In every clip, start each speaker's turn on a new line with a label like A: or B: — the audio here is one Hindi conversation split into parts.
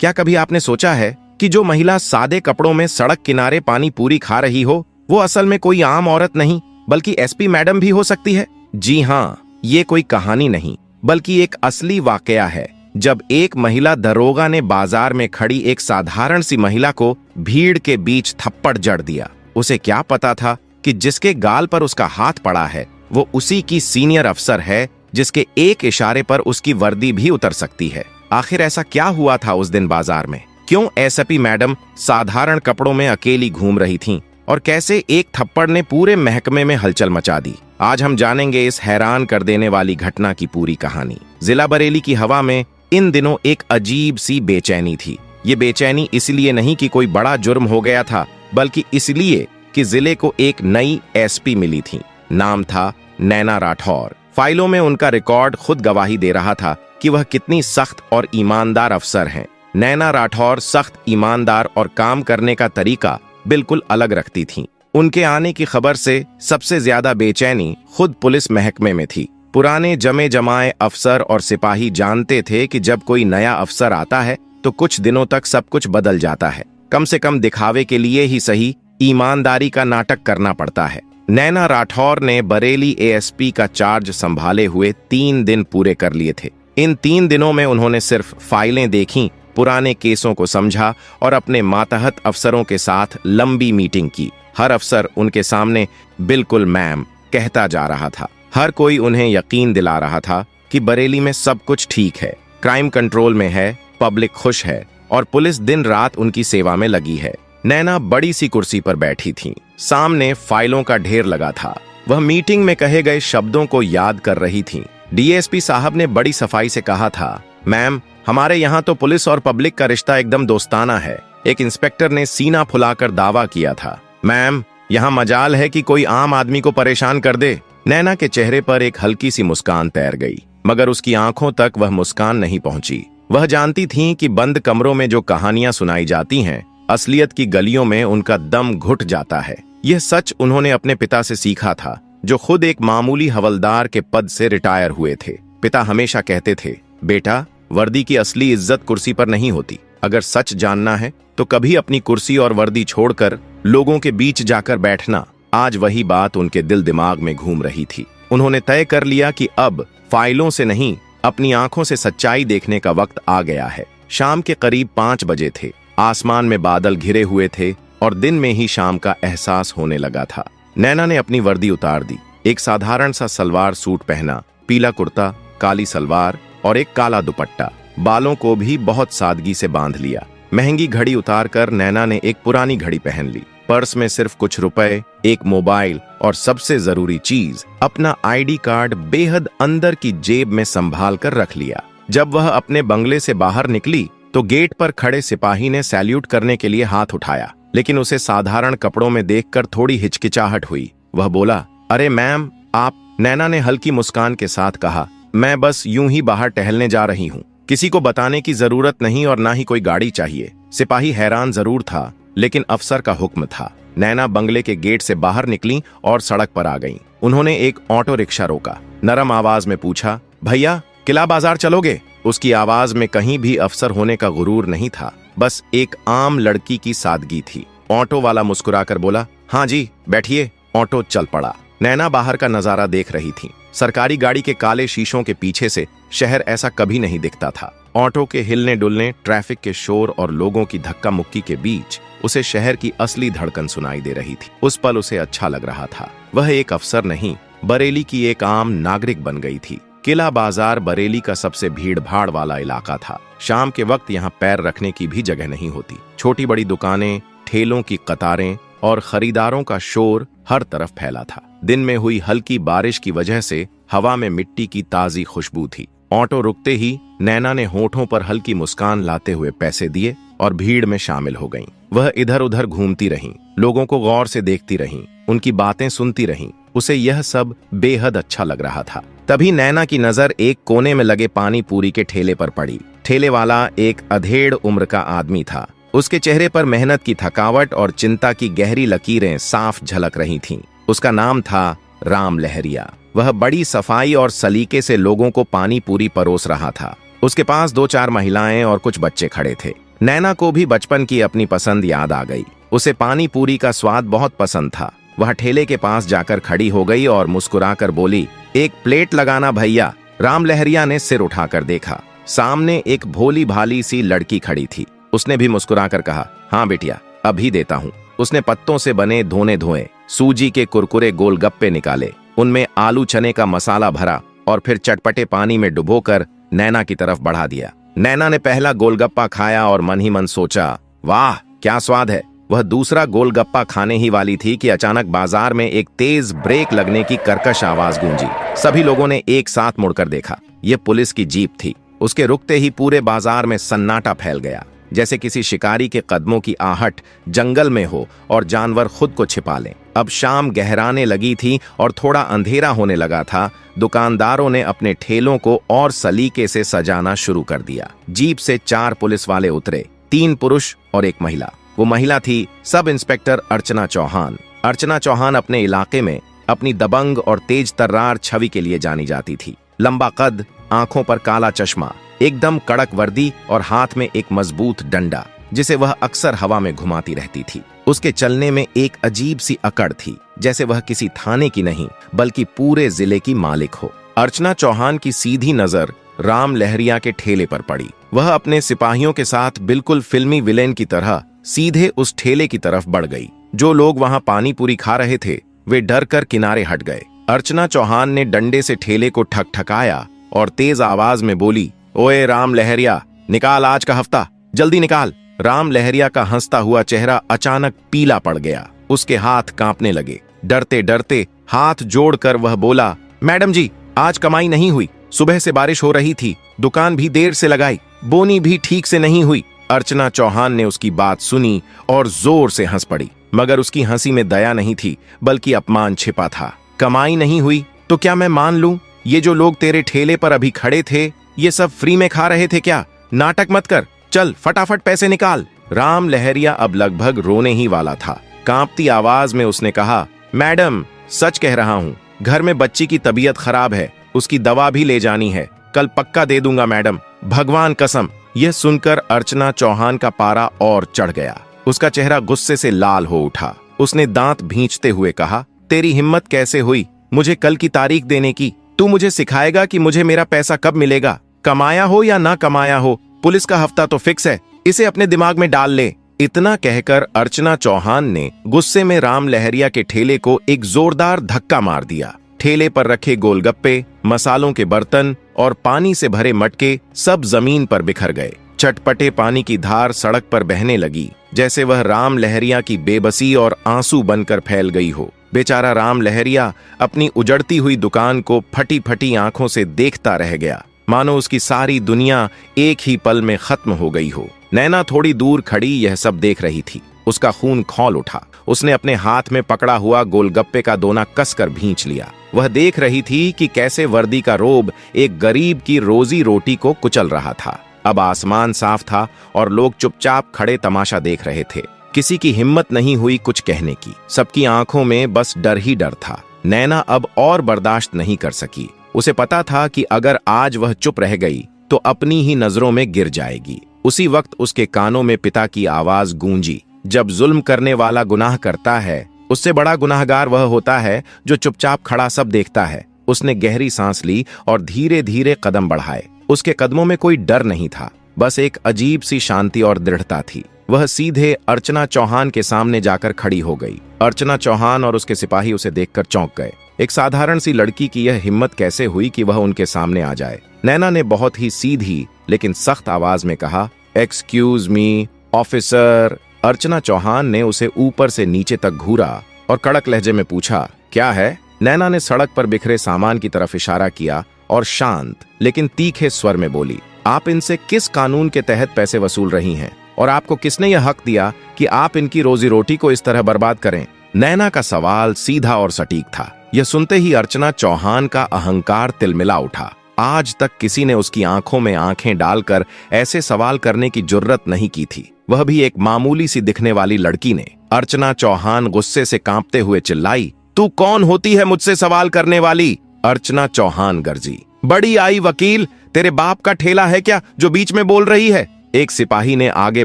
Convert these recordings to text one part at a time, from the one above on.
A: क्या कभी आपने सोचा है कि जो महिला सादे कपड़ों में सड़क किनारे पानी पूरी खा रही हो, वो असल में कोई आम औरत नहीं बल्कि एसपी मैडम भी हो सकती है? जी हाँ, ये कोई कहानी नहीं बल्कि एक असली वाकया है। जब एक महिला दरोगा ने बाजार में खड़ी एक साधारण सी महिला को भीड़ के बीच थप्पड़ जड़ दिया। उसे क्या पता था कि जिसके गाल पर उसका हाथ पड़ा है वो उसी की सीनियर अफसर है, जिसके एक इशारे पर उसकी वर्दी भी उतर सकती है। आखिर ऐसा क्या हुआ था उस दिन बाजार में? क्यों एसपी मैडम साधारण कपड़ों में अकेली घूम रही थीं? और कैसे एक थप्पड़ ने पूरे महकमे में हलचल मचा दी? आज हम जानेंगे इस हैरान कर देने वाली घटना की पूरी कहानी। जिला बरेली की हवा में इन दिनों एक अजीब सी बेचैनी थी। ये बेचैनी इसलिए नहीं कि कोई बड़ा जुर्म हो गया था, बल्कि इसलिए कि जिले को एक नई एसपी मिली थी। नाम था नैना राठौर। फाइलों में उनका रिकॉर्ड खुद गवाही दे रहा था कि वह कितनी सख्त और ईमानदार अफसर हैं। नैना राठौर सख्त, ईमानदार और काम करने का तरीका बिल्कुल अलग रखती थीं। उनके आने की खबर से सबसे ज्यादा बेचैनी खुद पुलिस महकमे में थी। पुराने जमे जमाए अफसर और सिपाही जानते थे कि जब कोई नया अफसर आता है तो कुछ दिनों तक सब कुछ बदल जाता है। कम से कम दिखावे के लिए ही सही, ईमानदारी का नाटक करना पड़ता है। नैना राठौर ने बरेली एएसपी का चार्ज संभाले हुए 3 दिन पूरे कर लिए थे। इन 3 दिनों में उन्होंने सिर्फ फाइलें देखीं, पुराने केसों को समझा और अपने मातहत अफसरों के साथ लंबी मीटिंग की। हर अफसर उनके सामने बिल्कुल मैम कहता जा रहा था। हर कोई उन्हें यकीन दिला रहा था कि बरेली में सब कुछ ठीक है, क्राइम कंट्रोल में है, पब्लिक खुश है और पुलिस दिन रात उनकी सेवा में लगी है। नैना बड़ी सी कुर्सी पर बैठी थीं। सामने फाइलों का ढेर लगा था। वह मीटिंग में कहे गए शब्दों को याद कर रही थीं। डीएसपी साहब ने बड़ी सफाई से कहा था, मैम, हमारे यहाँ तो पुलिस और पब्लिक का रिश्ता एकदम दोस्ताना है। एक इंस्पेक्टर ने सीना फुलाकर दावा किया था, मैम, यहाँ मजाल है कि कोई आम आदमी को परेशान कर दे। नैना के चेहरे पर एक हल्की सी मुस्कान तैर गई, मगर उसकी आंखों तक वह मुस्कान नहीं पहुंची। वह जानती थीं कि बंद कमरों में जो कहानियां सुनाई जाती हैं, असलियत की गलियों में उनका दम घुट जाता है। यह सच उन्होंने अपने पिता से सीखा था, जो खुद एक मामूली हवलदार के पद से रिटायर हुए थे। पिता हमेशा कहते थे, बेटा, वर्दी की असली इज्जत कुर्सी पर नहीं होती। अगर सच जानना है तो कभी अपनी कुर्सी और वर्दी छोड़कर लोगों के बीच जाकर बैठना। आज वही बात उनके दिल दिमाग में घूम रही थी। उन्होंने तय कर लिया कि अब फाइलों से नहीं, अपनी आंखों से सच्चाई देखने का वक्त आ गया है। शाम के करीब 5 बजे थे। आसमान में बादल घिरे हुए थे और दिन में ही शाम का एहसास होने लगा था। नैना ने अपनी वर्दी उतार दी। एक साधारण सा सलवार सूट पहना, पीला कुर्ता, काली सलवार और एक काला दुपट्टा। बालों को भी बहुत सादगी से बांध लिया। महंगी घड़ी उतार कर नैना ने एक पुरानी घड़ी पहन ली। पर्स में सिर्फ कुछ रुपए, एक मोबाइल और सबसे जरूरी चीज, अपना आईडी कार्ड बेहद अंदर की जेब में संभाल कर रख लिया। जब वह अपने बंगले से बाहर निकली तो गेट पर खड़े सिपाही ने सैल्यूट करने के लिए हाथ उठाया, लेकिन उसे साधारण कपड़ों में देखकर थोड़ी हिचकिचाहट हुई। वह बोला, अरे मैम, आप? नैना ने हल्की मुस्कान के साथ कहा, मैं बस यूं ही बाहर टहलने जा रही हूँ। किसी को बताने की जरूरत नहीं और ना ही कोई गाड़ी चाहिए। सिपाही हैरान जरूर था, लेकिन अफसर का हुक्म था। नैना बंगले के गेट से बाहर निकली और सड़क पर आ गईं। उन्होंने एक ऑटो रिक्शा रोका। नरम आवाज में पूछा, भैया, किला बाजार चलोगे? उसकी आवाज में कहीं भी अफसर होने का गुरूर नहीं था, बस एक आम लड़की की सादगी थी। ऑटो वाला मुस्कुराकर बोला, हाँ जी, बैठिए। ऑटो चल पड़ा। नैना बाहर का नजारा देख रही थी। सरकारी गाड़ी के काले शीशों के पीछे से शहर ऐसा कभी नहीं दिखता था। ऑटो के हिलने डुलने, ट्रैफिक के शोर और लोगों की धक्का मुक्की के बीच उसे शहर की असली धड़कन सुनाई दे रही थी। उस पल उसे अच्छा लग रहा था। वह एक अफसर नहीं, बरेली की एक आम नागरिक बन गई थी। किला बाजार बरेली का सबसे भीड़ भाड़ वाला इलाका था। शाम के वक्त यहाँ पैर रखने की भी जगह नहीं होती। छोटी बड़ी दुकानें, ठेलों की कतारें और खरीदारों का शोर हर तरफ फैला था। दिन में हुई हल्की बारिश की वजह से हवा में मिट्टी की ताजी खुशबू थी। ऑटो रुकते ही नैना ने होठों पर हल्की मुस्कान लाते हुए पैसे दिए और भीड़ में शामिल हो गईं। वह इधर उधर घूमती रहीं, लोगों को गौर से देखती रहीं, उनकी बातें सुनती रहीं। उसे यह सब बेहद अच्छा लग रहा था। तभी नैना की नजर एक कोने में लगे पानी पूरी के ठेले पर पड़ी। ठेले वाला एक अधेड़ उम्र का आदमी था। उसके चेहरे पर मेहनत की थकावट और चिंता की गहरी लकीरें साफ झलक रही थीं। उसका नाम था राम लहरिया। वह बड़ी सफाई और सलीके से लोगों को पानी पूरी परोस रहा था। उसके पास 2-4 महिलाएं और कुछ बच्चे खड़े थे। नैना को भी बचपन की अपनी पसंद याद आ गई। उसे पानी पूरी का स्वाद बहुत पसंद था। वह ठेले के पास जाकर खड़ी हो गई और मुस्कुराकर बोली, एक प्लेट लगाना भैया। राम लहरिया ने सिर उठाकर देखा। सामने एक भोली भाली सी लड़की खड़ी थी। उसने भी मुस्कुराकर कहा, हाँ बेटिया, अभी देता हूँ। उसने पत्तों से बने धोने धोए सूजी के कुरकुरे गोलगप्पे निकाले, उनमें आलू चने का मसाला भरा और फिर चटपटे पानी में डुबोकर नैना की तरफ बढ़ा दिया। नैना ने पहला गोलगप्पा खाया और मन ही मन सोचा, वाह क्या स्वाद है। वह दूसरा गोलगप्पा खाने ही वाली थी कि अचानक बाजार में एक तेज ब्रेक लगने की कर्कश आवाज गूंजी। सभी लोगों ने एक साथ मुड़कर देखा। यह पुलिस की जीप थी। उसके रुकते ही पूरे बाजार में सन्नाटा फैल गया, जैसे किसी शिकारी के कदमों की आहट जंगल में हो और जानवर खुद को छिपा लें। अब शाम गहराने लगी थी और थोड़ा अंधेरा होने लगा था। दुकानदारों ने अपने ठेलों को और सलीके से सजाना शुरू कर दिया। जीप से 4 पुलिस वाले उतरे, 3 पुरुष और एक महिला। वो महिला थी सब इंस्पेक्टर अर्चना चौहान। अर्चना चौहान अपने इलाके में अपनी दबंग और तेज तर्रार छवि के लिए जानी जाती थी। लंबा कद, आंखों पर काला चश्मा, एकदम कड़क वर्दी और हाथ में एक मजबूत डंडा जिसे वह अक्सर हवा में घुमाती रहती थी। उसके चलने में एक अजीब सी अकड़ थी, जैसे वह किसी थाने की नहीं बल्कि पूरे जिले की मालिक हो। अर्चना चौहान की सीधी नजर राम लहरिया के ठेले पर पड़ी। वह अपने सिपाहियों के साथ बिल्कुल फिल्मी विलेन की तरह सीधे उस ठेले की तरफ बढ़ गई। जो लोग वहां पानी पूरी खा रहे थे वे डर कर किनारे हट गए। अर्चना चौहान ने डंडे से ठेले को ठकठकाया और तेज आवाज में बोली, ओए राम लहरिया, निकाल आज का हफ्ता, जल्दी निकाल। राम लहरिया का हंसता हुआ चेहरा अचानक पीला पड़ गया। उसके हाथ कांपने लगे। डरते डरते हाथ जोड़कर वह बोला, मैडम जी, आज कमाई नहीं हुई। सुबह से बारिश हो रही थी, दुकान भी देर से लगाई, बोनी भी ठीक से नहीं हुई। अर्चना चौहान ने उसकी बात सुनी और जोर से हंस पड़ी, मगर उसकी हंसी में दया नहीं थी बल्कि अपमान छिपा था। कमाई नहीं हुई तो क्या मैं मान लूं? ये जो लोग तेरे ठेले पर अभी खड़े थे ये सब फ्री में खा रहे थे क्या? नाटक मत कर, चल फटाफट पैसे निकाल। राम लहरिया अब लगभग रोने ही वाला था। कांपती आवाज में उसने कहा, मैडम सच कह रहा हूँ, घर में बच्ची की तबीयत खराब है, उसकी दवा भी ले जानी है, कल पक्का दे दूंगा मैडम, भगवान कसम। यह सुनकर अर्चना चौहान का पारा और चढ़ गया। उसका चेहरा गुस्से से लाल हो उठा। उसने दांत भींचते हुए कहा, तेरी हिम्मत कैसे हुई मुझे कल की तारीख देने की? तू मुझे सिखाएगा कि मुझे मेरा पैसा कब मिलेगा? कमाया हो या ना कमाया हो, पुलिस का हफ्ता तो फिक्स है, इसे अपने दिमाग में डाल ले। इतना कहकर अर्चना चौहान ने गुस्से में राम लहरिया के ठेले को एक जोरदार धक्का मार दिया। ठेले पर रखे गोलगप्पे, मसालों के बर्तन और पानी से भरे मटके सब जमीन पर बिखर गए। चटपटे पानी की धार सड़क पर बहने लगी, जैसे वह राम लहरिया की बेबसी और आंसू बनकर फैल गई हो। बेचारा राम लहरिया अपनी उजड़ती हुई दुकान को फटी फटी आंखों से देखता रह गया, मानो उसकी सारी दुनिया एक ही पल में खत्म हो गई हो। नैना थोड़ी दूर खड़ी यह सब देख रही थी। उसका खून खौल उठा। उसने अपने हाथ में पकड़ा हुआ गोलगप्पे का दोना कसकर भींच लिया। वह देख रही थी कि कैसे वर्दी का रोब एक गरीब की रोजी रोटी को कुचल रहा था। अब आसमान साफ था और लोग चुपचाप खड़े तमाशा देख रहे थे। किसी की हिम्मत नहीं हुई कुछ कहने की। सबकी आंखों में बस डर ही डर था। नैना अब और बर्दाश्त नहीं कर सकी। उसे पता था कि अगर आज वह चुप रह गई तो अपनी ही नजरों में गिर जाएगी। उसी वक्त उसके कानों में पिता की आवाज गूंजी, जब जुल्म करने वाला गुनाह करता है उससे बड़ा गुनाहगार वह होता है जो चुपचाप खड़ा सब देखता है। उसने गहरी सांस ली और धीरे धीरे कदम बढ़ाए। उसके कदमों में कोई डर नहीं था, बस एक अजीब सी शांति और दृढ़ता थी। वह सीधे अर्चना चौहान के सामने जाकर खड़ी हो गई। अर्चना चौहान और उसके सिपाही उसे देखकर चौंक गए। एक साधारण सी लड़की की यह हिम्मत कैसे हुई कि वह उनके सामने आ जाए? नैना ने बहुत ही सीधी लेकिन सख्त आवाज में कहा, एक्सक्यूज मी ऑफिसर। अर्चना चौहान ने उसे ऊपर से नीचे तक घूरा और कड़क लहजे में पूछा, क्या है? नैना ने सड़क पर बिखरे सामान की तरफ इशारा किया और शांत लेकिन तीखे स्वर में बोली, आप इनसे किस कानून के तहत पैसे वसूल रही हैं और आपको किसने यह हक दिया कि आप इनकी रोजी रोटी को इस तरह बर्बाद करें? नैना का सवाल सीधा और सटीक था। यह सुनते ही अर्चना चौहान का अहंकार तिलमिला उठा। आज तक किसी ने उसकी आंखों में आंखें डालकर ऐसे सवाल करने की जुर्रत नहीं की थी, वह भी एक मामूली सी दिखने वाली लड़की ने। अर्चना चौहान गुस्से से कांपते हुए चिल्लाई, तू कौन होती है मुझसे सवाल करने वाली? अर्चना चौहान गर्जी, बड़ी आई वकील, तेरे बाप का ठेला है क्या जो बीच में बोल रही है? एक सिपाही ने आगे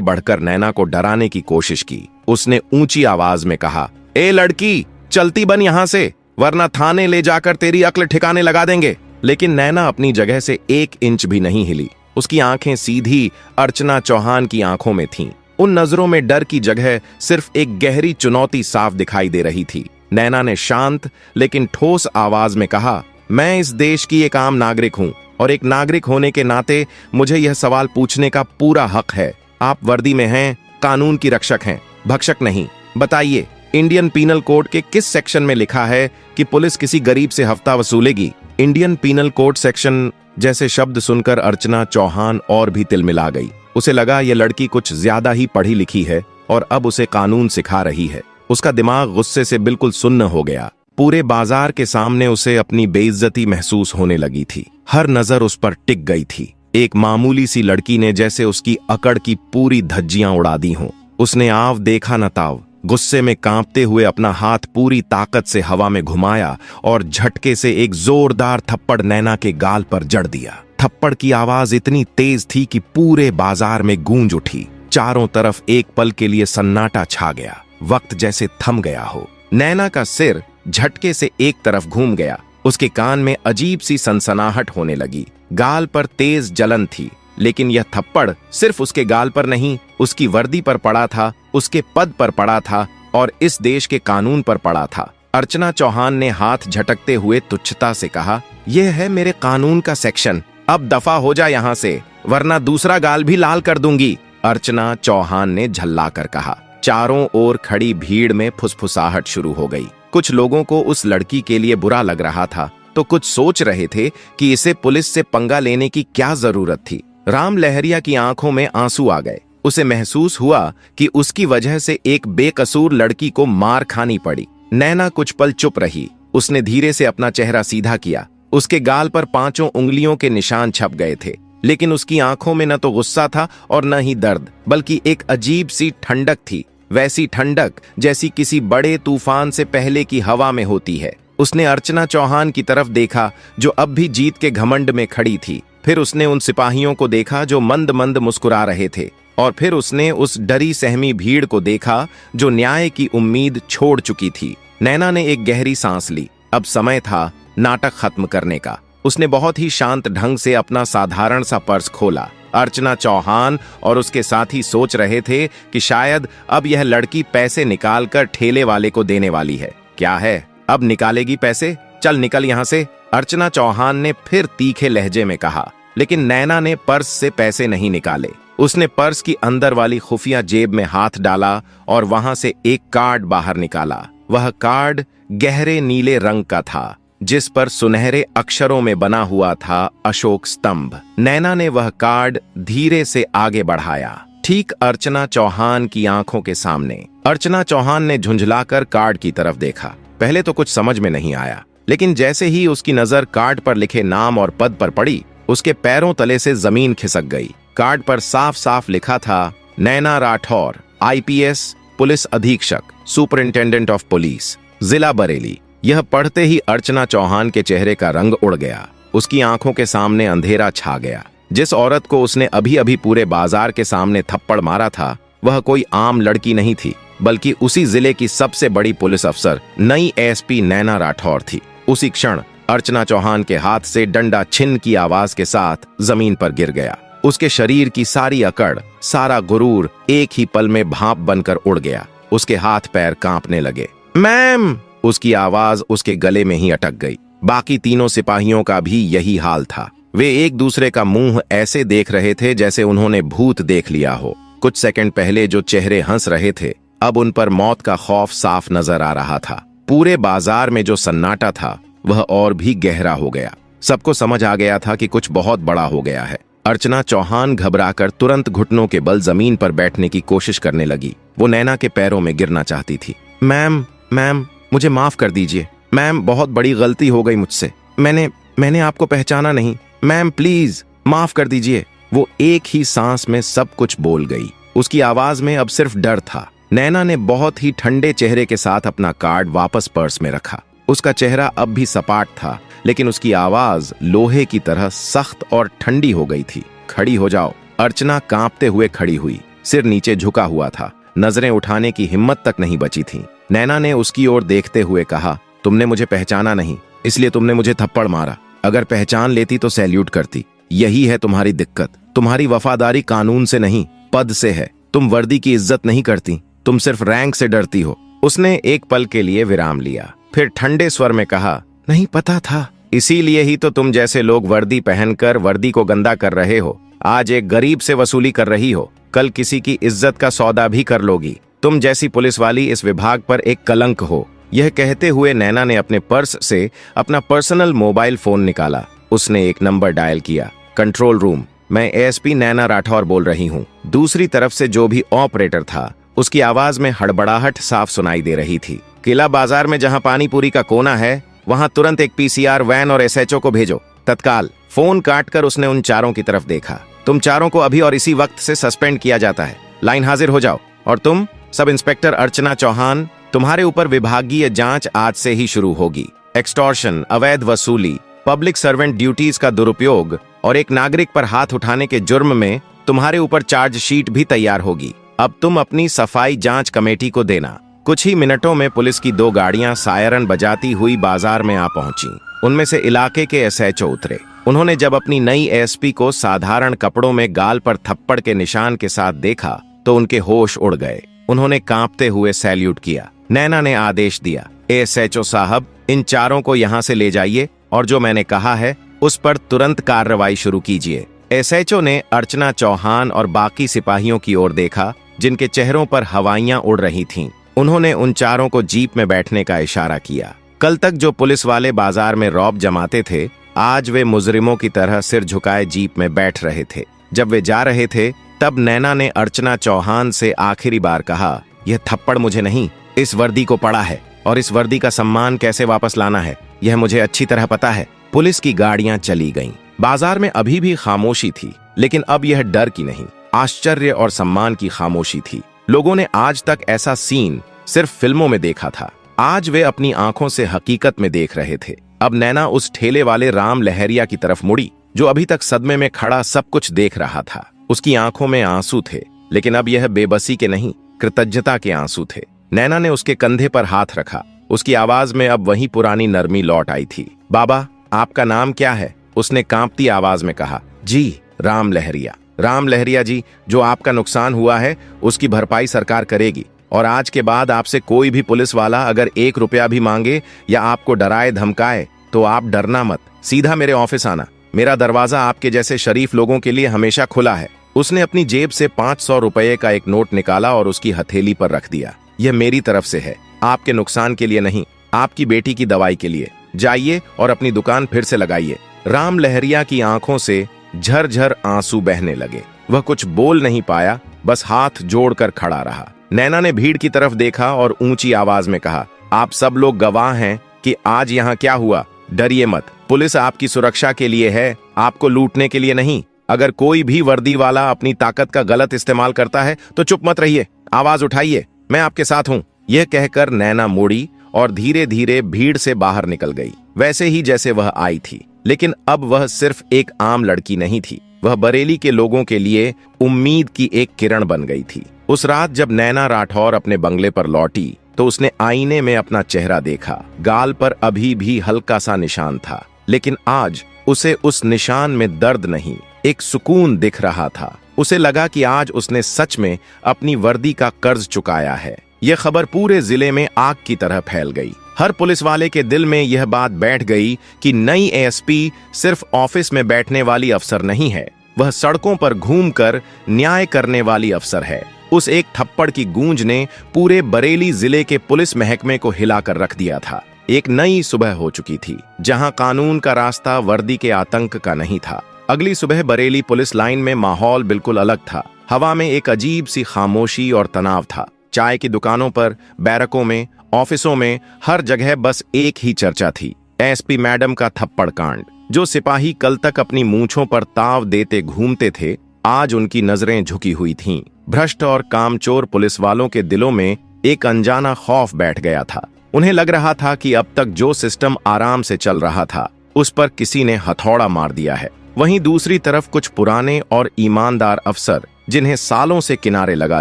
A: बढ़कर नैना को डराने की कोशिश की। उसने ऊंची आवाज में कहा, ए लड़की, चलती बन यहां से, वरना थाने ले जाकर तेरी अक्ल ठिकाने लगा देंगे। लेकिन नैना अपनी जगह से 1 इंच भी नहीं हिली। उसकी आंखें सीधी अर्चना चौहान की आंखों में थीं। उन नजरों में डर की जगह सिर्फ एक गहरी चुनौती साफ दिखाई दे रही थी। नैना ने शांत लेकिन ठोस आवाज में कहा, मैं इस देश की एक आम नागरिक हूं और एक नागरिक होने के नाते मुझे यह सवाल पूछने का पूरा हक है। आप वर्दी में हैं, कानून की रक्षक हैं, भक्षक नहीं। बताइए, इंडियन पीनल कोड के किस सेक्शन में लिखा है कि पुलिस किसी गरीब से हफ्ता वसूलेगी? इंडियन पीनल कोड सेक्शन जैसे शब्द सुनकर अर्चना चौहान और भी तिलमिला गई। उसे लगा यह लड़की कुछ ज्यादा ही पढ़ी लिखी है और अब उसे कानून सिखा रही है। उसका दिमाग गुस्से से बिल्कुल सुन्न हो गया। पूरे बाजार के सामने उसे अपनी बेइज्जती महसूस होने लगी थी। हर नजर उस पर टिक गई थी। एक मामूली सी लड़की ने जैसे उसकी अकड़ की पूरी धज्जियां उड़ा दी हों। उसने आव देखा न ताव, गुस्से में कांपते हुए अपना हाथ पूरी ताकत से हवा में घुमाया और झटके से एक जोरदार थप्पड़ नैना के गाल पर जड़ दिया। थप्पड़ की आवाज इतनी तेज थी कि पूरे बाजार में गूंज उठी। चारों तरफ एक पल के लिए सन्नाटा छा गया, वक्त जैसे थम गया हो। नैना का सिर झटके से एक तरफ घूम गया। उसके कान में अजीब सी सनसनाहट होने लगी। गाल पर तेज जलन थी, लेकिन यह थप्पड़ सिर्फ उसके गाल पर नहीं, उसकी वर्दी पर पड़ा था, उसके पद पर पड़ा था और इस देश के कानून पर पड़ा था। अर्चना चौहान ने हाथ झटकते हुए तुच्छता से कहा, यह है मेरे कानून का सेक्शन, अब दफा हो जा यहां से, वरना दूसरा गाल भी लाल कर दूंगी। अर्चना चौहान ने झल्लाकर कहा। चारों ओर खड़ी भीड़ में फुसफुसाहट शुरू हो गई। कुछ लोगों को उस लड़की के लिए बुरा लग रहा था, तो कुछ सोच रहे थे कि इसे पुलिस से पंगा लेने की क्या जरूरत थी। राम लहरिया की आंखों में आंसू आ गए। उसे महसूस हुआ कि उसकी वजह से एक बेकसूर लड़की को मार खानी पड़ी। नैना कुछ पल चुप रही। उसने धीरे से अपना चेहरा सीधा किया। उसके गाल पर 5 उंगलियों के निशान छप गए थे, लेकिन उसकी आंखों में न तो गुस्सा था और न ही दर्द, बल्कि एक अजीब सी ठंडक थी। वैसी ठंडक जैसी किसी बड़े तूफान से पहले की हवा में होती है। उसने अर्चना चौहान की तरफ देखा, जो अब भी जीत के घमंड में खड़ी थी। फिर उसने उन सिपाहियों को देखा जो मंद मंद मुस्कुरा रहे थे, और फिर उसने उस डरी सहमी भीड़ को देखा जो न्याय की उम्मीद छोड़ चुकी थी। नैना ने एक गहरी सांस ली। अब समय था नाटक खत्म करने का। उसने बहुत ही शांत ढंग से अपना साधारण सा पर्स खोला। अर्चना चौहान और उसके साथी सोच रहे थे कि शायद अब यह लड़की पैसे निकालकर ठेले वाले को देने वाली है। क्या है, अब निकालेगी पैसे? चल निकल यहां से, अर्चना चौहान ने फिर तीखे लहजे में कहा। लेकिन नैना ने पर्स से पैसे नहीं निकाले। उसने पर्स की अंदर वाली खुफिया जेब में हाथ डाला और वहां से एक कार्ड बाहर निकाला। वह कार्ड गहरे नीले रंग का था, जिस पर सुनहरे अक्षरों में बना हुआ था अशोक स्तंभ। नैना ने वह कार्ड धीरे से आगे बढ़ाया, ठीक अर्चना चौहान की आंखों के सामने। अर्चना चौहान ने झुंझलाकर कार्ड की तरफ देखा। पहले तो कुछ समझ में नहीं आया, लेकिन जैसे ही उसकी नजर कार्ड पर लिखे नाम और पद पर पड़ी, उसके पैरों तले से जमीन खिसक गई। कार्ड पर साफ साफ लिखा था, नैना राठौर, IPS पुलिस अधीक्षक, सुपरिंटेंडेंट ऑफ पुलिस, जिला बरेली। यह पढ़ते ही अर्चना चौहान के चेहरे का रंग उड़ गया। उसकी आंखों के सामने अंधेरा छा गया। जिस औरत को उसने अभी अभी पूरे बाजार के सामने थप्पड़ मारा था, वह कोई आम लड़की नहीं थी, बल्कि उसी जिले की सबसे बड़ी पुलिस अफसर नई SP नैना राठौर थी। उसी क्षण अर्चना चौहान के हाथ से डंडा छिन की आवाज के साथ जमीन पर गिर गया। उसके शरीर की सारी अकड़, सारा गुरूर एक ही पल में भाप बनकर उड़ गया। उसके हाथ पैर कांपने लगे। मैम! उसकी आवाज उसके गले में ही अटक गई। बाकी तीनों सिपाहियों का भी यही हाल था। वे एक दूसरे का मुंह ऐसे देख रहे थे जैसे उन्होंने भूत देख लिया हो। कुछ सेकंड पहले जो चेहरे हंस रहे थे, अब उन पर मौत का खौफ साफ नजर आ रहा था। पूरे बाजार में जो सन्नाटा था, वह और भी गहरा हो गया। सबको समझ आ गया था कि कुछ बहुत बड़ा हो गया है। अर्चना चौहान घबराकर तुरंत घुटनों के बल जमीन पर बैठने की कोशिश करने लगी। वो नैना के पैरों में गिरना चाहती थी। मैम, मुझे माफ कर दीजिए। मैम, बहुत बड़ी गलती हो गई मुझसे। मैंने आपको पहचाना नहीं। मैम प्लीज माफ कर दीजिए। वो एक ही सांस में सब कुछ बोल गई। उसकी आवाज में अब सिर्फ डर था। नैना ने बहुत ही ठंडे चेहरे के साथ अपना कार्ड वापस पर्स में रखा। उसका चेहरा अब भी सपाट था, लेकिन उसकी आवाज लोहे की तरह सख्त और ठंडी हो गई थी। खड़ी हो जाओ, अर्चना कांपते हुए खड़ी हुई, सिर नीचे झुका हुआ था, नजरें उठाने की हिम्मत तक नहीं बची थी। नैना ने उसकी ओर देखते हुए कहा, तुमने मुझे पहचाना नहीं, इसलिए तुमने मुझे थप्पड़ मारा। अगर पहचान लेती तो सैल्यूट करती। यही है तुम्हारी दिक्कत। तुम्हारी वफादारी कानून से नहीं, पद से है। तुम वर्दी की इज्जत नहीं करती, तुम सिर्फ रैंक से डरती हो। उसने एक पल के लिए विराम लिया, फिर ठंडे स्वर में कहा, नहीं पता था। इसीलिए ही तो तुम जैसे लोग वर्दी पहनकर वर्दी को गंदा कर रहे हो। आज एक गरीब से वसूली कर रही हो, कल किसी की इज्जत का सौदा भी कर लोगी। तुम जैसी पुलिस वाली इस विभाग पर एक कलंक हो। यह कहते हुए नैना ने अपने पर्स से अपना पर्सनल मोबाइल फोन निकाला। उसने एक नंबर डायल किया, कंट्रोल रूम, मैं एएसपी नैना राठौर बोल रही हूँ। दूसरी तरफ से जो भी ऑपरेटर था, उसकी आवाज में हड़बड़ाहट साफ सुनाई दे रही थी। किला बाजार में जहाँ पानीपुरी का कोना है, वहां तुरंत एक पीसीआर वैन और एसएचओ को भेजो, तत्काल। फोन काटकर उसने उन चारों की तरफ देखा। तुम चारों को अभी और इसी वक्त से सस्पेंड किया जाता है। लाइन हाजिर हो जाओ। और तुम सब इंस्पेक्टर अर्चना चौहान, तुम्हारे ऊपर विभागीय जांच आज से ही शुरू होगी। एक्सटॉर्शन, अवैध वसूली, पब्लिक सर्वेंट ड्यूटीज का दुरुपयोग और एक नागरिक पर हाथ उठाने के जुर्म में तुम्हारे ऊपर चार्जशीट भी तैयार होगी। अब तुम अपनी सफाई जांच कमेटी को देना। कुछ ही मिनटों में पुलिस की 2 गाड़ियां सायरन बजाती हुई बाजार में आ पहुंची। उनमें से इलाके के एसएचओ उतरे। उन्होंने जब अपनी नई एएसपी को साधारण कपड़ों में गाल पर थप्पड़ के निशान के साथ देखा तो उनके होश उड़ गए। उन्होंने कांपते हुए सैल्यूट किया। नैना ने आदेश दिया, एएसएचओ साहब, इन चारों को यहां से ले जाइए और जो मैंने कहा है उस पर तुरंत कार्रवाई शुरू कीजिए। एसएचओ ने अर्चना चौहान और बाकी सिपाहियों की ओर देखा, जिनके चेहरों पर हवाइयां उड़ रही थीं। उन्होंने उन चारों को जीप में बैठने का इशारा किया। कल तक जो पुलिस वाले बाजार में रौब जमाते थे, आज वे मुजरिमों की तरह सिर झुकाए जीप में बैठ रहे थे। जब वे जा रहे थे, तब नैना ने अर्चना चौहान से आखिरी बार कहा, यह थप्पड़ मुझे नहीं, इस वर्दी को पड़ा है, और इस वर्दी का सम्मान कैसे वापस लाना है, यह मुझे अच्छी तरह पता है। पुलिस की गाड़ियां चली गईं। बाजार में अभी भी खामोशी थी, लेकिन अब यह डर की नहीं, आश्चर्य और सम्मान की खामोशी थी। लोगों ने आज तक ऐसा सीन सिर्फ फिल्मों में देखा था। आज वे अपनी आंखों से हकीकत में देख रहे थे। अब नैना उस ठेले वाले राम लहरिया की तरफ मुड़ी, जो अभी तक सदमे में खड़ा सब कुछ देख रहा था। उसकी आंखों में आंसू थे, लेकिन अब यह बेबसी के नहीं, कृतज्ञता के आंसू थे। नैना ने उसके कंधे पर हाथ रखा। उसकी आवाज में अब वही पुरानी नरमी लौट आई थी। बाबा, आपका नाम क्या है? उसने कांपती आवाज में कहा। जी, राम लहरिया। राम लहरिया जी, जो आपका नुकसान हुआ है उसकी भरपाई सरकार करेगी, और आज के बाद आपसे कोई भी पुलिस वाला अगर 1 रुपया भी मांगे या आपको डराए धमकाए तो आप डरना मत, सीधा मेरे ऑफिस आना। मेरा दरवाजा आपके जैसे शरीफ लोगों के लिए हमेशा खुला है। उसने अपनी जेब से 500 रुपये का एक नोट निकाला और उसकी हथेली पर रख दिया। यह मेरी तरफ से है, आपके नुकसान के लिए नहीं, आपकी बेटी की दवाई के लिए। जाइए और अपनी दुकान फिर से लगाइए। राम लहरिया की आंखों से झरझर आंसू बहने लगे। वह कुछ बोल नहीं पाया, बस हाथ जोड़कर खड़ा रहा। नैना ने भीड़ की तरफ देखा और ऊंची आवाज में कहा, आप सब लोग गवाह हैं कि आज यहाँ क्या हुआ। डरिए मत, पुलिस आपकी सुरक्षा के लिए है, आपको लूटने के लिए नहीं। अगर कोई भी वर्दी वाला अपनी ताकत का गलत इस्तेमाल करता है तो चुप मत रहिए, आवाज उठाइए, मैं आपके साथ हूँ। यह कहकर नैना मुड़ी और धीरे धीरे भीड़ से बाहर निकल गई, वैसे ही जैसे वह आई थी। लेकिन अब वह सिर्फ एक आम लड़की नहीं थी, वह बरेली के लोगों के लिए उम्मीद की एक किरण बन गई थी। उस रात जब नैना राठौर अपने बंगले पर लौटी तो उसने आईने में अपना चेहरा देखा। गाल पर अभी भी हल्का सा निशान था, लेकिन आज उसे उस निशान में दर्द नहीं, एक सुकून दिख रहा था। उसे लगा कि आज उसने सच में अपनी वर्दी का कर्ज चुकाया है। यह खबर पूरे जिले में आग की तरह फैल गई। हर पुलिस वाले के दिल में यह बात बैठ गई कि नई एएसपी सिर्फ ऑफिस में बैठने वाली अफसर नहीं है, वह सड़कों पर घूमकर न्याय करने वाली अफसर है। उस एक थप्पड़ की गूंज ने पूरे बरेली जिले के पुलिस महकमे को हिलाकर रख दिया था। एक नई सुबह हो चुकी थी, जहां कानून का रास्ता वर्दी के आतंक का नहीं था। अगली सुबह बरेली पुलिस लाइन में माहौल बिल्कुल अलग था। हवा में एक अजीब सी खामोशी और तनाव था। चाय की दुकानों पर, बैरकों में, ऑफिसों में, हर जगह बस एक ही चर्चा थी, एसपी मैडम का थप्पड़ कांड। जो सिपाही कल तक अपनी मूंछों पर ताव देते घूमते थे, आज उनकी नजरें झुकी हुई थीं। भ्रष्ट और कामचोर पुलिस वालों के दिलों में एक अनजाना खौफ बैठ गया था। उन्हें लग रहा था कि अब तक जो सिस्टम आराम से चल रहा था, उस पर किसी ने हथौड़ा मार दिया है। वहीं दूसरी तरफ कुछ पुराने और ईमानदार अफसर जिन्हें सालों से किनारे लगा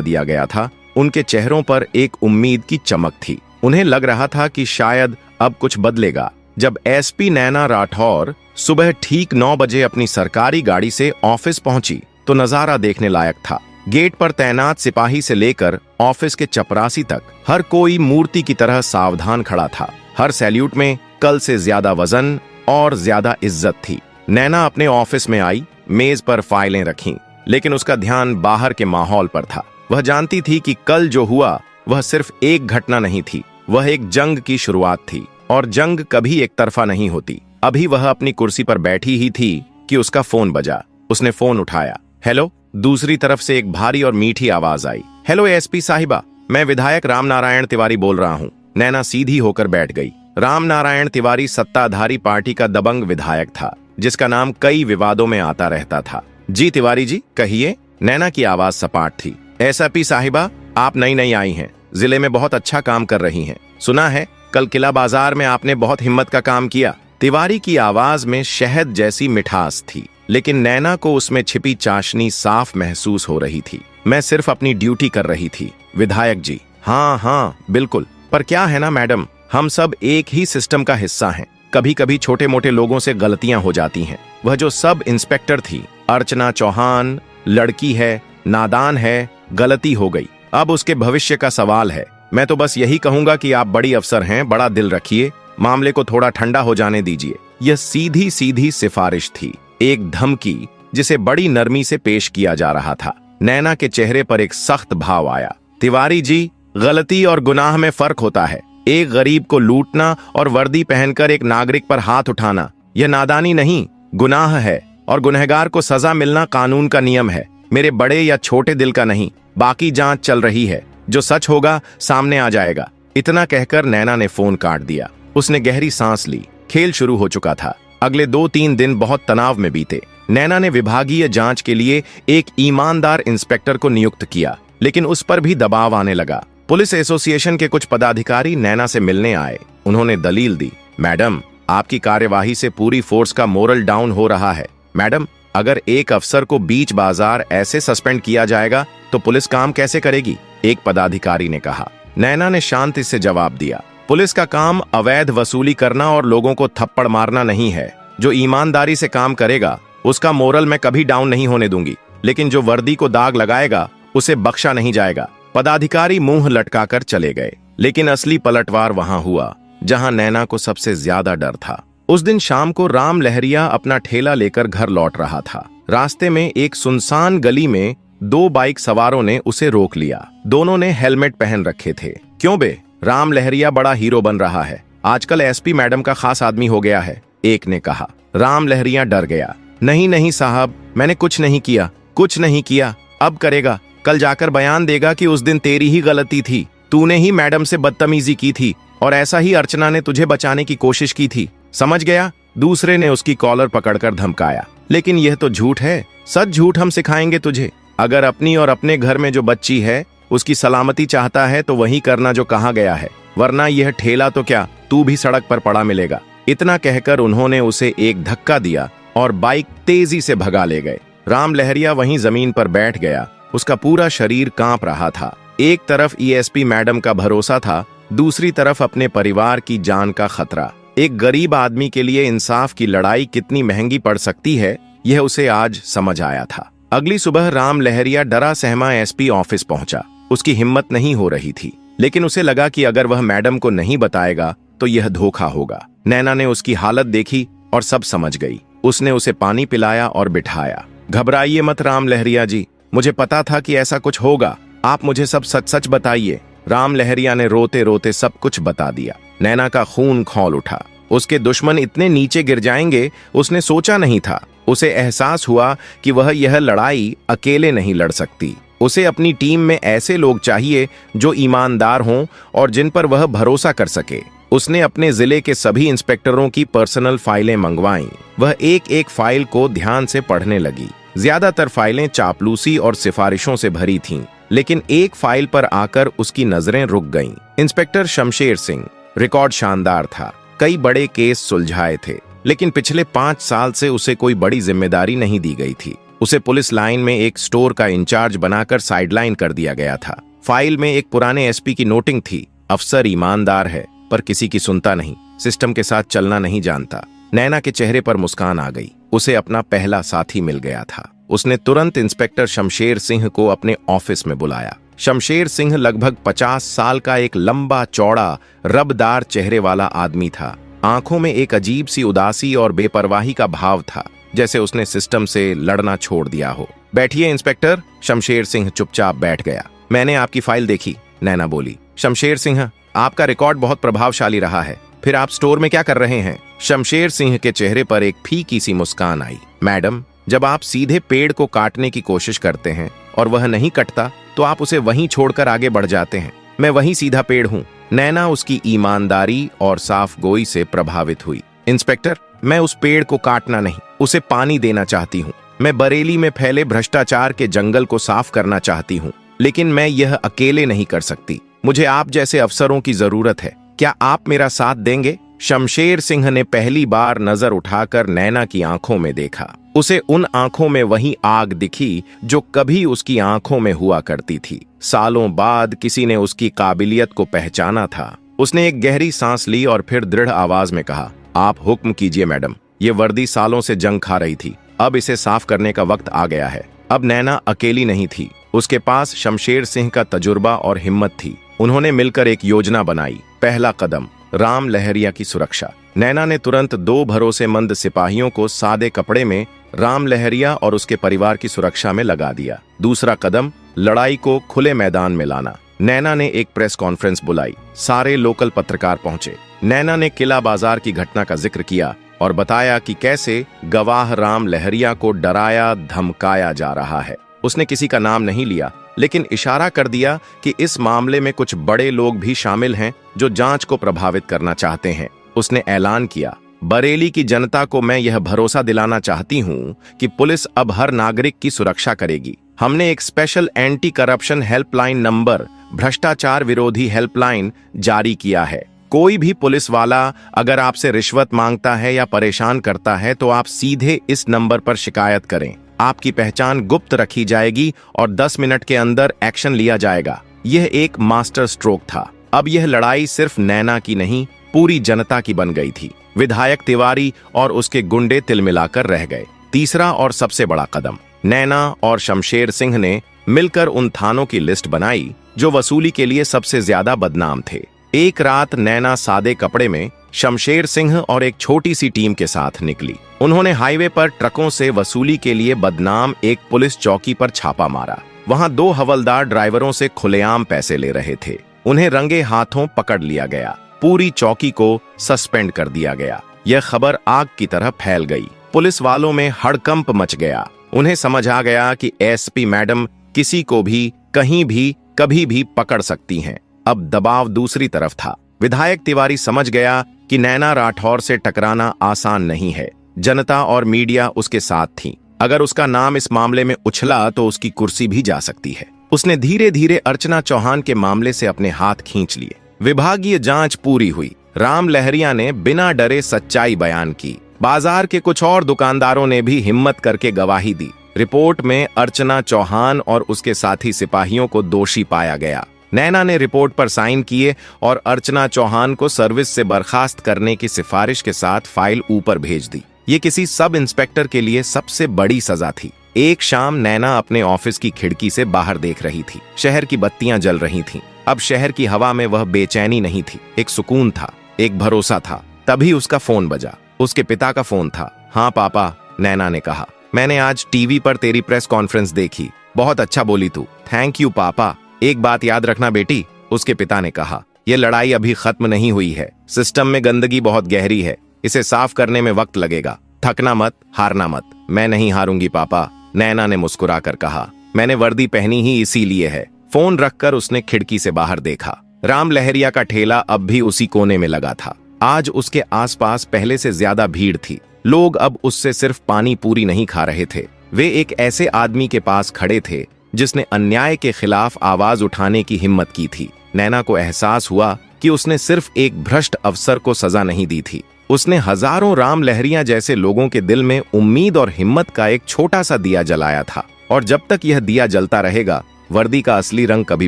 A: दिया गया था, उनके चेहरों पर एक उम्मीद की चमक थी। उन्हें लग रहा था कि शायद अब कुछ बदलेगा। जब एसपी नैना राठौर सुबह ठीक 9 बजे अपनी सरकारी गाड़ी से ऑफिस पहुंची तो नजारा देखने लायक था। गेट पर तैनात सिपाही से लेकर ऑफिस के चपरासी तक हर कोई मूर्ति की तरह सावधान खड़ा था। हर सैल्यूट में कल से ज्यादा वजन और ज्यादा इज्जत थी। नैना अपने ऑफिस में आई, मेज पर फाइलें रखीं, लेकिन उसका ध्यान बाहर के माहौल पर था। वह जानती थी कि कल जो हुआ वह सिर्फ एक घटना नहीं थी, वह एक जंग की शुरुआत थी, और जंग कभी एक तरफा नहीं होती। अभी वह अपनी कुर्सी पर बैठी ही थी कि उसका फोन बजा। उसने फोन उठाया। हेलो। दूसरी तरफ से एक भारी और मीठी आवाज आई। हेलो एसपी साहिबा, मैं विधायक राम नारायण तिवारी बोल रहा हूँ। नैना सीधी होकर बैठ गई। राम नारायण तिवारी सत्ताधारी पार्टी का दबंग विधायक था, जिसका नाम कई विवादों में आता रहता था। जी तिवारी जी, कहिए। नैना की आवाज सपाट थी। एसपी साहिबा, आप नई नई आई हैं, जिले में बहुत अच्छा काम कर रही हैं। सुना है कल किला बाजार में आपने बहुत हिम्मत का काम किया। तिवारी की आवाज में शहद जैसी मिठास थी, लेकिन नैना को उसमें छिपी चाशनी साफ महसूस हो रही थी। मैं सिर्फ अपनी ड्यूटी कर रही थी विधायक जी। हाँ हाँ बिल्कुल, पर क्या है ना मैडम, हम सब एक ही सिस्टम का हिस्सा हैं। कभी कभी छोटे मोटे लोगों से गलतियां हो जाती हैं। वह जो सब इंस्पेक्टर थी, अर्चना चौहान, लड़की है, नादान है, गलती हो गई। अब उसके भविष्य का सवाल है। मैं तो बस यही कहूंगा कि आप बड़ी अफसर हैं, बड़ा दिल रखिए, मामले को थोड़ा ठंडा हो जाने दीजिए। यह सीधी सीधी सिफारिश थी, एक धमकी जिसे बड़ी नरमी से पेश किया जा रहा था। नैना के चेहरे पर एक सख्त भाव आया। तिवारी जी, गलती और गुनाह में फर्क होता है। एक गरीब को लूटना और वर्दी पहनकर एक नागरिक पर हाथ उठाना, यह नादानी नहीं, गुनाह है, और गुनहगार को सजा मिलना कानून का नियम है। मेरे बड़े या छोटे दिल का नहीं। बाकी जांच चल रही है, जो सच होगा सामने आ जाएगा। इतना कहकर नैना ने फोन काट दिया। उसने गहरी सांस ली। खेल शुरू हो चुका था। अगले 2-3 दिन बहुत तनाव में बीते। नैना ने विभागीय जांच के लिए एक ईमानदार इंस्पेक्टर को नियुक्त किया, लेकिन उस पर भी दबाव आने लगा। पुलिस एसोसिएशन के कुछ पदाधिकारी नैना से मिलने आए। उन्होंने दलील दी। मैडम, आपकी कार्यवाही से पूरी फोर्स का मोरल डाउन हो रहा है। मैडम, अगर एक अफसर को बीच बाजार ऐसे सस्पेंड किया जाएगा तो पुलिस काम कैसे करेगी? एक पदाधिकारी ने कहा। नैना ने शांति से जवाब दिया, पुलिस का काम अवैध वसूली करना और लोगों को थप्पड़ मारना नहीं है। जो ईमानदारी से काम करेगा उसका मोरल मैं कभी डाउन नहीं होने दूंगी, लेकिन जो वर्दी को दाग लगाएगा उसे बख्शा नहीं जाएगा। पदाधिकारी मुंह लटकाकर चले गए, लेकिन असली पलटवार वहां हुआ जहां नैना को सबसे ज्यादा डर था। उस दिन शाम को राम लहरिया अपना ठेला लेकर घर लौट रहा था। रास्ते में एक सुनसान गली में 2 बाइक सवारों ने उसे रोक लिया। दोनों ने हेलमेट पहन रखे थे। क्यों बे, राम लहरिया बड़ा हीरो बन रहा है, आजकल एसपी मैडम का खास आदमी हो गया है, एक ने कहा। राम लहरिया डर गया। नहीं नहीं साहब, मैंने कुछ नहीं किया, कुछ नहीं किया। अब करेगा, कल जाकर बयान देगा कि उस दिन तेरी ही गलती थी, तूने ही मैडम से बदतमीजी की थी और ऐसा ही अर्चना ने तुझे बचाने की कोशिश की थी, समझ गया? दूसरे ने उसकी कॉलर पकड़कर धमकाया। लेकिन यह तो झूठ है, सच झूठ हम सिखाएंगे तुझे। अगर अपनी और अपने घर में जो बच्ची है उसकी सलामती चाहता है तो वही करना जो कहा गया है, वरना यह ठेला तो क्या, तू भी सड़क पर पड़ा मिलेगा। इतना कहकर उन्होंने उसे एक धक्का दिया और बाइक तेजी से भगा ले गए। राम लहरिया वहीं जमीन पर बैठ गया। उसका पूरा शरीर कांप रहा था। एक तरफ ईएसपी मैडम का भरोसा था, दूसरी तरफ अपने परिवार की जान का खतरा। एक गरीब आदमी के लिए इंसाफ की लड़ाई कितनी महंगी पड़ सकती है, यह उसे आज समझ आया था। अगली सुबह राम लहरिया डरा सहमा एसपी ऑफिस पहुंचा। उसकी हिम्मत नहीं हो रही थी, लेकिन उसे लगा कि अगर वह मैडम को नहीं बताएगा तो यह धोखा होगा। नैना ने उसकी हालत देखी और सब समझ गई। उसने उसे पानी पिलाया और बिठाया। घबराइए मत राम लहरिया जी, मुझे पता था कि ऐसा कुछ होगा, आप मुझे सब सच सच बताइए। राम लहरिया ने रोते रोते सब कुछ बता दिया। नैना का खून खौल उठा। उसके दुश्मन इतने नीचे गिर जाएंगे उसने सोचा नहीं था। उसे एहसास हुआ कि वह यह लड़ाई अकेले नहीं लड़ सकती। उसे अपनी टीम में ऐसे लोग चाहिए जो ईमानदार हों और जिन पर वह भरोसा कर सके। उसने अपने जिले के सभी इंस्पेक्टरों की पर्सनल फाइलें मंगवाईं। वह एक एक फाइल को ध्यान से पढ़ने लगी। ज्यादातर फाइलें चापलूसी और सिफारिशों से भरी थीं, लेकिन एक फाइल पर आकर उसकी नजरें रुक गईं। इंस्पेक्टर शमशेर सिंह। रिकॉर्ड शानदार था। कई बड़े केस सुलझाए थे। लेकिन पिछले 5 साल से उसे कोई बड़ी जिम्मेदारी नहीं दी गई थी। उसे पुलिस लाइन में एक स्टोर का इंचार्ज बनाकर साइडलाइन कर दिया गया था। फाइल में एक पुराने एसपी की नोटिंग थी, अफसर ईमानदार है पर किसी की सुनता नहीं, सिस्टम के साथ चलना नहीं जानता। नैना के चेहरे पर मुस्कान आ गई। उसे अपना पहला साथी मिल गया था। उसने तुरंत इंस्पेक्टर शमशेर सिंह को अपने ऑफिस में बुलाया। शमशेर सिंह लगभग 50 साल का एक लंबा चौड़ा रबदार चेहरे वाला आदमी था। आंखों में एक अजीब सी उदासी और बेपरवाही का भाव था, जैसे उसने सिस्टम से लड़ना छोड़ दिया हो। बैठिए इंस्पेक्टर। शमशेर सिंह चुपचाप बैठ गया। मैंने आपकी फाइल देखी, नैना बोली। शमशेर सिंह, आपका रिकॉर्ड बहुत प्रभावशाली रहा है, फिर आप स्टोर में क्या कर रहे हैं? शमशेर सिंह के चेहरे पर एक फीकी सी मुस्कान आई। मैडम, जब आप सीधे पेड़ को काटने की कोशिश करते हैं और वह नहीं कटता तो आप उसे वहीं छोड़कर आगे बढ़ जाते हैं। मैं वही सीधा पेड़ हूँ। नैना उसकी ईमानदारी और साफ गोई से प्रभावित हुई। इंस्पेक्टर, मैं उस पेड़ को काटना नहीं, उसे पानी देना चाहती हूँ। मैं बरेली में फैले भ्रष्टाचार के जंगल को साफ करना चाहती हूँ, लेकिन मैं यह अकेले नहीं कर सकती। मुझे आप जैसे अफसरों की जरूरत है। क्या आप मेरा साथ देंगे? शमशेर सिंह ने पहली बार नजर उठाकर नैना की आंखों में देखा। उसे उन आंखों में वही आग दिखी जो कभी उसकी आंखों में हुआ करती थी। सालों बाद किसी ने उसकी काबिलियत को पहचाना था। उसने एक गहरी सांस ली और फिर दृढ़ आवाज में कहा, आप हुक्म कीजिए मैडम। ये वर्दी सालों से जंग खा रही थी, अब इसे साफ करने का वक्त आ गया है। अब नैना अकेली नहीं थी, उसके पास शमशेर सिंह का तजुर्बा और हिम्मत थी। उन्होंने मिलकर एक योजना बनाई। पहला कदम, राम लहरिया की सुरक्षा। नैना ने तुरंत 2 भरोसेमंद सिपाहियों को सादे कपड़े में राम लहरिया और उसके परिवार की सुरक्षा में लगा दिया। दूसरा कदम, लड़ाई को खुले मैदान में लाना। नैना ने एक प्रेस कॉन्फ्रेंस बुलाई। सारे लोकल पत्रकार पहुंचे। नैना ने किला बाजार की घटना का जिक्र किया और बताया कि कैसे गवाह राम लहरिया को डराया धमकाया जा रहा है। उसने किसी का नाम नहीं लिया, लेकिन इशारा कर दिया कि इस मामले में कुछ बड़े लोग भी शामिल हैं जो जांच को प्रभावित करना चाहते हैं। उसने ऐलान किया, बरेली की जनता को मैं यह भरोसा दिलाना चाहती हूं कि पुलिस अब हर नागरिक की सुरक्षा करेगी। हमने एक special anti corruption helpline number, भ्रष्टाचार विरोधी हेल्पलाइन जारी किया है। कोई भी पुलिस वाला अगर आपसे रिश्वत मांगता है या परेशान करता है तो आप सीधे इस नंबर पर शिकायत करें। आपकी पहचान गुप्त रखी जाएगी और 10 मिनट के अंदर एक्शन लिया जाएगा। यह एक मास्टर स्ट्रोक था। अब यह लड़ाई सिर्फ नैना की नहीं, पूरी जनता की बन गई थी। विधायक तिवारी और उसके गुंडे तिलमिलाकर रह गए। तीसरा और सबसे बड़ा कदम, नैना और शमशेर सिंह ने मिलकर उन थानों की लिस्ट बनाई जो वसूली के लिए सबसे ज्यादा बदनाम थे। एक रात नैना सादे कपड़े में शमशेर सिंह और एक छोटी सी टीम के साथ निकली। उन्होंने हाईवे पर ट्रकों से वसूली के लिए बदनाम एक पुलिस चौकी पर छापा मारा। वहां 2 हवलदार ड्राइवरों से खुलेआम पैसे ले रहे थे। उन्हें रंगे हाथों पकड़ लिया गया। पूरी चौकी को सस्पेंड कर दिया गया। यह खबर आग की तरह फैल गई। पुलिस वालों में हड़कंप मच गया। उन्हें समझ आ गया कि एसपी मैडम किसी को भी कहीं भी कभी भी पकड़ सकती हैं। अब दबाव दूसरी तरफ था। विधायक तिवारी समझ गया कि नैना राठौर से टकराना आसान नहीं है। जनता और मीडिया उसके साथ थी। अगर उसका नाम इस मामले में उछला तो उसकी कुर्सी भी जा सकती है। उसने धीरे धीरे अर्चना चौहान के मामले से अपने हाथ खींच लिए। विभागीय जांच पूरी हुई। राम लहरिया ने बिना डरे सच्चाई बयान की। बाजार के कुछ और दुकानदारों ने भी हिम्मत करके गवाही दी। रिपोर्ट में अर्चना चौहान और उसके साथी सिपाहियों को दोषी पाया गया। नैना ने रिपोर्ट पर साइन किए और अर्चना चौहान को सर्विस से बर्खास्त करने की सिफारिश के साथ फाइल ऊपर भेज दी। ये किसी सब इंस्पेक्टर के लिए सबसे बड़ी सजा थी। एक शाम नैना अपने ऑफिस की खिड़की से बाहर देख रही थी। शहर की बत्तियां जल रही थीं। अब शहर की हवा में वह बेचैनी नहीं थी, एक सुकून था, एक भरोसा था। तभी उसका फोन बजा। उसके पिता का फोन था। हाँ पापा, नैना ने कहा, मैंने आज टीवी पर तेरी प्रेस कॉन्फ्रेंस देखी, बहुत अच्छा बोली तू। थैंक यू पापा। एक बात याद रखना बेटी, उसके पिता ने कहा, यह लड़ाई अभी खत्म नहीं हुई है। सिस्टम में गंदगी बहुत गहरी है, इसे साफ करने में वक्त लगेगा। थकना मत, हारना मत। मैं नहीं हारूंगी पापा, नैना ने मुस्कुराकर कहा। मैंने वर्दी पहनी ही इसीलिए है। फोन रखकर उसने खिड़की से बाहर देखा। राम लहरिया का ठेला अब भी उसी कोने में लगा था। आज उसके आसपास पहले से ज्यादा भीड़ थी। लोग अब उससे सिर्फ पानी पूरी नहीं खा रहे थे, वे एक ऐसे आदमी के पास खड़े थे जिसने अन्याय के खिलाफ आवाज उठाने की हिम्मत की थी। नैना को एहसास हुआ कि उसने सिर्फ एक भ्रष्ट अफसर को सजा नहीं दी थी, उसने हजारों राम लहरिया जैसे लोगों के दिल में उम्मीद और हिम्मत का एक छोटा सा दिया जलाया था, और जब तक यह दिया जलता रहेगा वर्दी का असली रंग कभी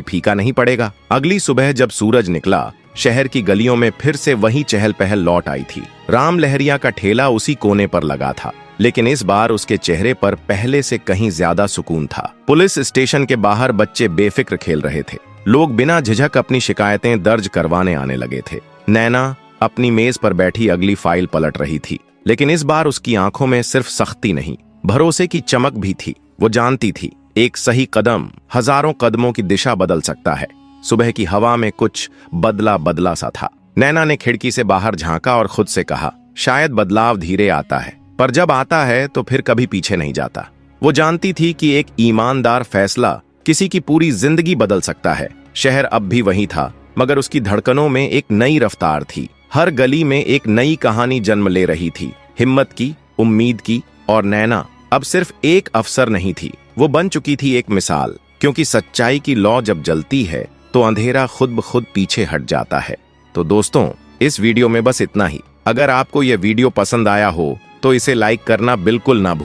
A: फीका नहीं पड़ेगा। अगली सुबह जब सूरज निकला, शहर की गलियों में फिर से वही चहल पहल लौट आई थी। राम लहरिया का ठेला उसी कोने पर लगा था, लेकिन इस बार उसके चेहरे पर पहले से कहीं ज्यादा सुकून था। पुलिस स्टेशन के बाहर बच्चे बेफिक्र खेल रहे थे। लोग बिना झिझक अपनी शिकायतें दर्ज करवाने आने लगे थे। नैना अपनी मेज पर बैठी अगली फाइल पलट रही थी, लेकिन इस बार उसकी आंखों में सिर्फ सख्ती नहीं, भरोसे की चमक भी थी। वो जानती थी एक सही कदम हजारों कदमों की दिशा बदल सकता है। सुबह की हवा में कुछ बदला बदला सा था। नैना ने खिड़की से बाहर झांका और खुद से कहा, शायद बदलाव धीरे आता है, पर जब आता है तो फिर कभी पीछे नहीं जाता। वो जानती थी कि एक ईमानदार फैसला किसी की पूरी जिंदगी बदल सकता है। शहर अब भी वही था, मगर उसकी धड़कनों में एक नई रफ्तार थी। हर गली में एक नई कहानी जन्म ले रही थी, हिम्मत की, उम्मीद की। और नैना अब सिर्फ एक अफसर नहीं थी, वो बन चुकी थी एक मिसाल। क्योंकि सच्चाई की लौ जब जलती है तो अंधेरा खुद ब खुद पीछे हट जाता है। तो दोस्तों, इस वीडियो में बस इतना ही। अगर आपको यह वीडियो पसंद आया हो तो इसे लाइक करना बिल्कुल ना भूलें।